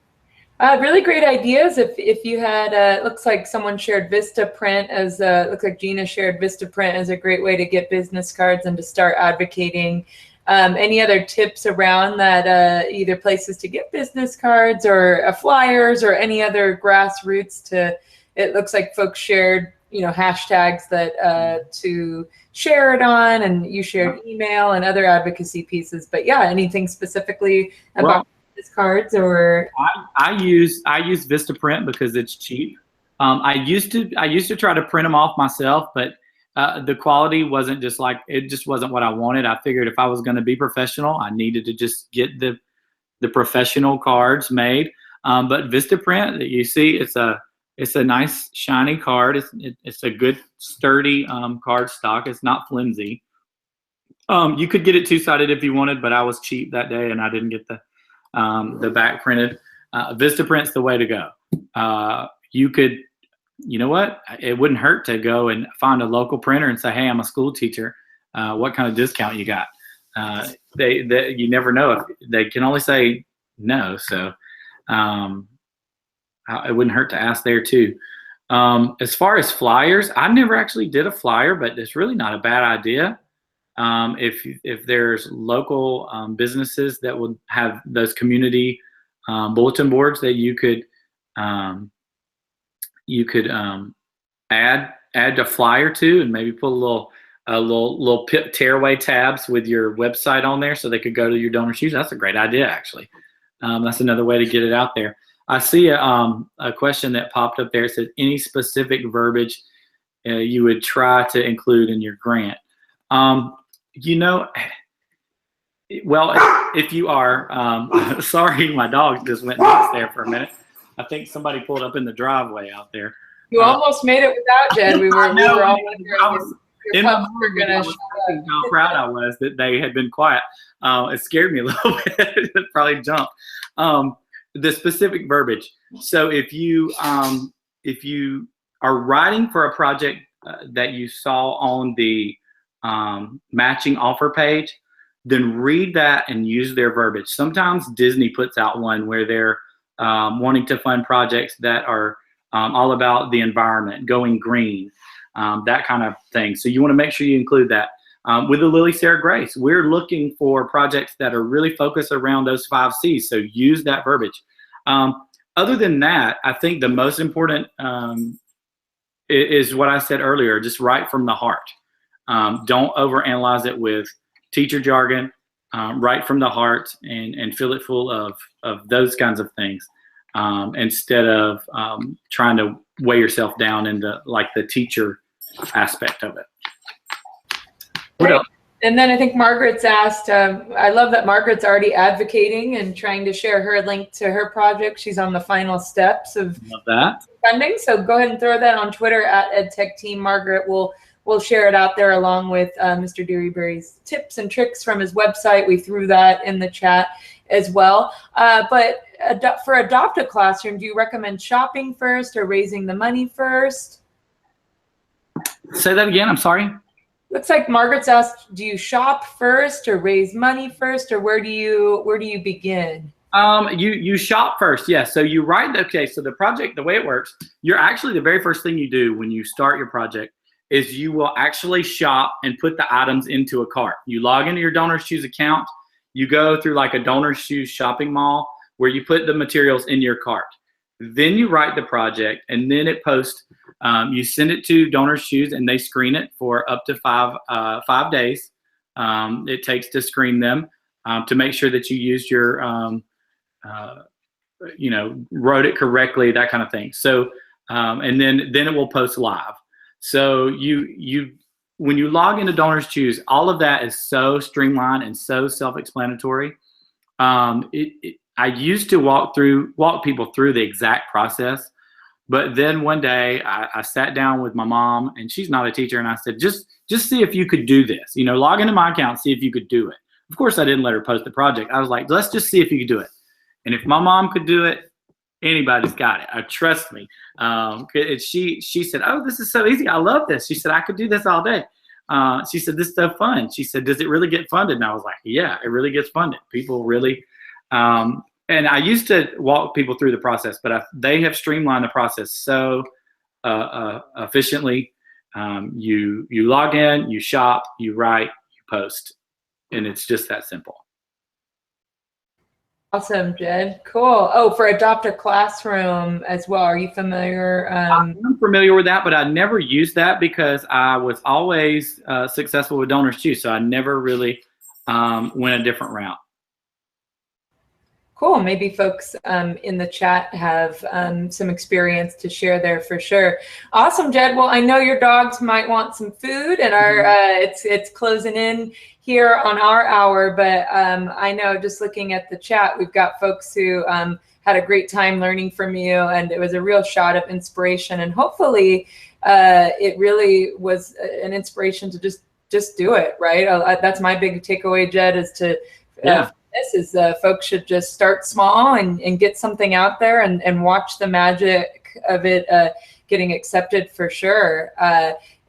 Really great ideas. If you had, looks like someone shared Vistaprint as, looks like Gina shared Vistaprint as a great way to get business cards and to start advocating. Any other tips around that, either places to get business cards or flyers or any other grassroots to, it looks like folks shared, you know, hashtags that to share it on, and you shared email and other advocacy pieces. But yeah, anything specifically about cards? Or I use Vistaprint because it's cheap. I used to try to print them off myself, but the quality wasn't just wasn't what I wanted. I figured if I was going to be professional, I needed to just get the professional cards made. But Vistaprint, that you see, it's a nice shiny card. It's a good sturdy card stock. It's not flimsy. You could get it two-sided if you wanted, but I was cheap that day and I didn't get the back printed. Vistaprint's the way to go. You could, you know what? It wouldn't hurt to go and find a local printer and say, hey, I'm a school teacher. What kind of discount you got? You never know. If they can only say no. So it wouldn't hurt to ask there too. As far as flyers, I never actually did a flyer, but it's really not a bad idea. If there's local businesses that would have those community bulletin boards that you could add a flyer to, and maybe put a little tearaway tabs with your website on there so they could go to your Donors Choose. That's a great idea, actually. That's another way to get it out there. I see a question that popped up there. It says, any specific verbiage you would try to include in your grant? You know, well, if you are, sorry, my dog just went nuts there for a minute. I think somebody pulled up in the driveway out there. You almost made it without Jed. We were all wondering how proud I was that they had been quiet. It scared me a little bit. It probably jumped. The specific verbiage. So if you are writing for a project that you saw on the matching offer page, then read that and use their verbiage. Sometimes Disney puts out one where they're wanting to fund projects that are all about the environment, going green, that kind of thing. So you want to make sure you include that. With the LilySarahGrace, we're looking for projects that are really focused around those 5 C's. So use that verbiage. Other than that, I think the most important is what I said earlier, just write from the heart. Don't overanalyze it with teacher jargon. Write from the heart and fill it full of those kinds of things, instead of trying to weigh yourself down into like the teacher aspect of it. What else? And then I think Margaret's asked, I love that Margaret's already advocating and trying to share her link to her project. She's on the final steps of funding. So go ahead and throw that on Twitter at EdTechTeam. Margaret will we'll share it out there along with Mr. Dearybury's tips and tricks from his website. We threw that in the chat as well. But for Adopt a Classroom, do you recommend shopping first or raising the money first? Say that again, I'm sorry. Looks like Margaret's asked, do you shop first or raise money first, or where do you begin? You shop first, yes. So you write, okay, so the project, the way it works, you're actually, the very first thing you do when you start your project is you will actually shop and put the items into a cart. You log into your Donors Choose account, you go through like a Donors Choose shopping mall where you put the materials in your cart. Then you write the project, and then it posts. You send it to Donors Choose, and they screen it for up to 5 days. It takes to screen them to make sure that you used your, wrote it correctly, that kind of thing. So, and then it will post live. So when you log into Donors Choose, all of that is so streamlined and so self-explanatory. I used to walk people through the exact process. But then one day I sat down with my mom, and she's not a teacher, and I said, just see if you could do this. Log into my account, see if you could do it. Of course, I didn't let her post the project. I was like, let's just see if you could do it. And if my mom could do it, anybody's got it. Trust me. She said, oh, this is so easy. I love this. She said, I could do this all day. She said, this is so fun. She said, does it really get funded? And I was like, yeah, it really gets funded. People really and I used to walk people through the process, but they have streamlined the process so efficiently. You log in, you shop, you write, you post, and it's just that simple. Awesome, Jed. Cool. Oh, for Adopt a Classroom as well. Are you familiar? I'm familiar with that, but I never used that because I was always successful with Donors Choose, so I never really went a different route. Cool. Maybe folks in the chat have some experience to share there for sure. Awesome, Jed. Well, I know your dogs might want some food, and it's closing in here on our hour. But I know, just looking at the chat, we've got folks who had a great time learning from you, and it was a real shot of inspiration. And hopefully, it really was an inspiration to just do it. Right. That's my big takeaway, Jed, is to. Folks should just start small and get something out there and watch the magic of it getting accepted for sure.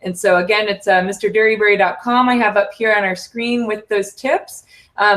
And so again, it's MrDearybury.com I have up here on our screen with those tips.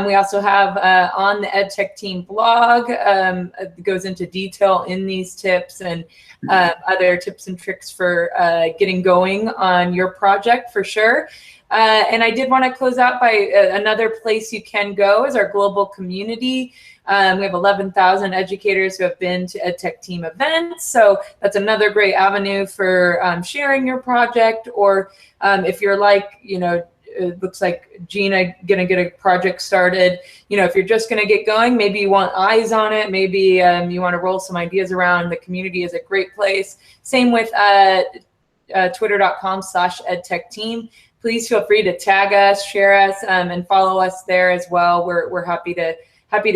We also have on the EdTechTeam blog, it goes into detail in these tips and other tips and tricks for getting going on your project for sure. And I did want to close out by another place you can go is our global community. We have 11,000 educators who have been to EdTechTeam events. So that's another great avenue for sharing your project. Or if you're like, it looks like Gina gonna get a project started. If you're just gonna get going, maybe you want eyes on it. Maybe you want to roll some ideas around. The community is a great place. Same with twitter.com/EdTechTeam. Please feel free to tag us, share us, and follow us there as well. We're happy to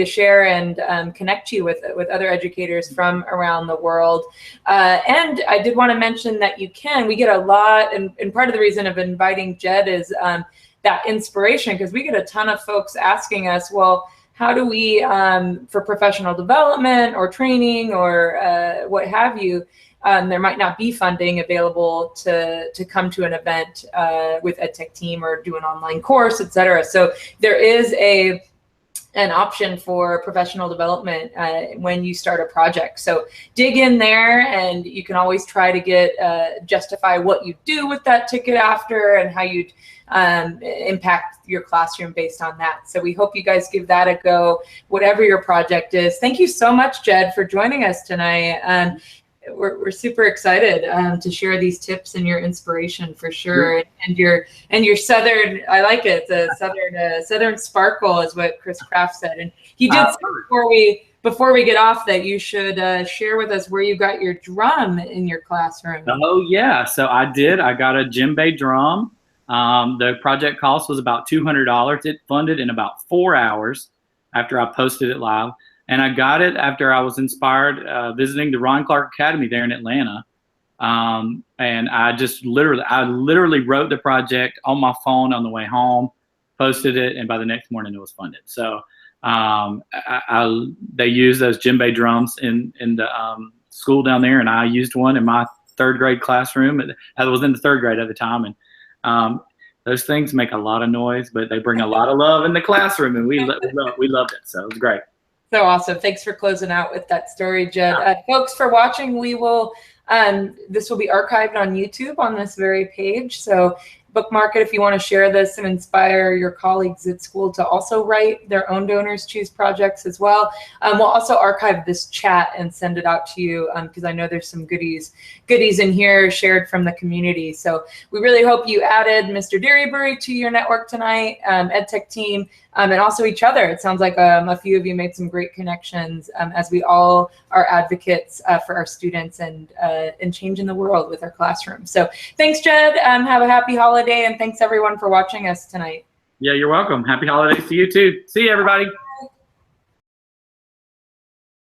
share and connect you with other educators from around the world. And I did want to mention that we get a lot, and part of the reason of inviting Jed is that inspiration, because we get a ton of folks asking us, well, how do we, for professional development or training or what have you, there might not be funding available to come to an event with EdTechTeam or do an online course, et cetera. So there is an option for professional development when you start a project. So dig in there, and you can always try to get justify what you do with that ticket after and how you'd impact your classroom based on that. So we hope you guys give that a go, whatever your project is. Thank you so much, Jed, for joining us tonight. We're super excited to share these tips and your inspiration for sure, and your southern. I like it. The southern sparkle is what Chris Kraft said, and he did say before we get off that you should share with us where you got your drum in your classroom. Oh yeah, so I did. I got a djembe drum. The project cost was about $200. It funded in about 4 hours after I posted it live. And I got it after I was inspired visiting the Ron Clark Academy there in Atlanta. And I literally wrote the project on my phone on the way home, posted it, and by the next morning it was funded. So they use those djembe drums in the school down there, and I used one in my third grade classroom. I was in the third grade at the time, and those things make a lot of noise, but they bring a lot of love in the classroom, and we loved it. So it was great. So awesome. Thanks for closing out with that story, Jed. Folks, for watching, this will be archived on YouTube on this very page. So bookmark it if you want to share this and inspire your colleagues at school to also write their own Donors Choose projects as well. We'll also archive this chat and send it out to you because I know there's some goodies in here shared from the community. So we really hope you added Mr. Dearybury to your network tonight, EdTechTeam, and also each other. It sounds like a few of you made some great connections as we all are advocates for our students and changing the world with our classrooms. So thanks, Jed. Have a happy holiday, and thanks everyone for watching us tonight. Yeah, you're welcome. Happy holidays to you too. See you, everybody.